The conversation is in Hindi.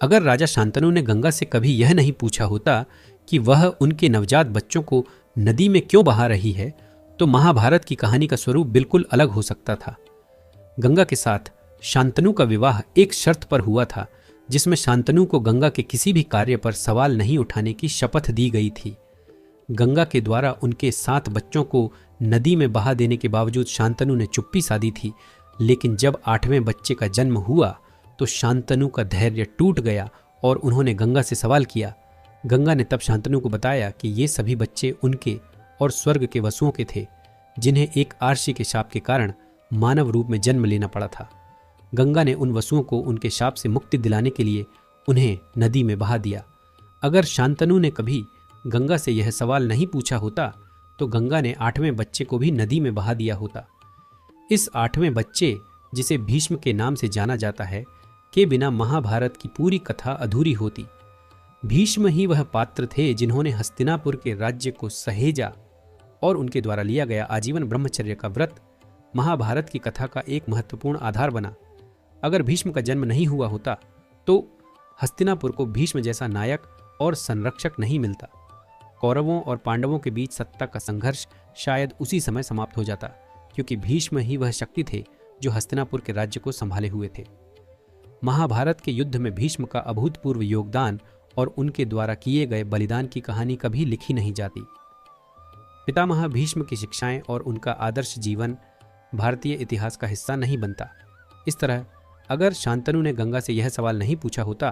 अगर राजा शांतनु ने गंगा से कभी यह नहीं पूछा होता कि वह उनके नवजात बच्चों को नदी में क्यों बहा रही है, तो महाभारत की कहानी का स्वरूप बिल्कुल अलग हो सकता था। गंगा के साथ शांतनु का विवाह एक शर्त पर हुआ था, जिसमें शांतनु को गंगा के किसी भी कार्य पर सवाल नहीं उठाने की शपथ दी गई थी। गंगा के द्वारा उनके 7 बच्चों को नदी में बहा देने के बावजूद शांतनु ने चुप्पी साधी थी, लेकिन जब 8वें बच्चे का जन्म हुआ तो शांतनु का धैर्य टूट गया और उन्होंने गंगा से सवाल किया। गंगा ने तब शांतनु को बताया कि ये सभी बच्चे उनके और स्वर्ग के वसुओं के थे, जिन्हें एक आर्षी के शाप के कारण मानव रूप में जन्म लेना पड़ा था। गंगा ने उन वसुओं को उनके शाप से मुक्ति दिलाने के लिए उन्हें नदी में बहा दिया। अगर शांतनु ने कभी गंगा से यह सवाल नहीं पूछा होता तो गंगा ने 8वें बच्चे को भी नदी में बहा दिया होता। इस 8वें बच्चे, जिसे भीष्म के नाम से जाना जाता है, के बिना महाभारत की पूरी कथा अधूरी होती। भीष्म ही वह पात्र थे जिन्होंने हस्तिनापुर के राज्य को सहेजा और उनके द्वारा लिया गया आजीवन ब्रह्मचर्य का व्रत महाभारत की कथा का एक महत्वपूर्ण आधार बना। अगर भीष्म का जन्म नहीं हुआ होता तो हस्तिनापुर को भीष्म जैसा नायक और संरक्षक नहीं मिलता। कौरवों और पांडवों के बीच सत्ता का संघर्ष शायद उसी समय समाप्त हो जाता, क्योंकि भीष्म ही वह शक्ति थे जो हस्तिनापुर के राज्य को संभाले हुए थे। महाभारत के युद्ध में भीष्म का अभूतपूर्व योगदान और उनके द्वारा किए गए बलिदान की कहानी कभी लिखी नहीं जाती। पितामह भीष्म की शिक्षाएं और उनका आदर्श जीवन भारतीय इतिहास का हिस्सा नहीं बनता। इस तरह अगर शांतनु ने गंगा से यह सवाल नहीं पूछा होता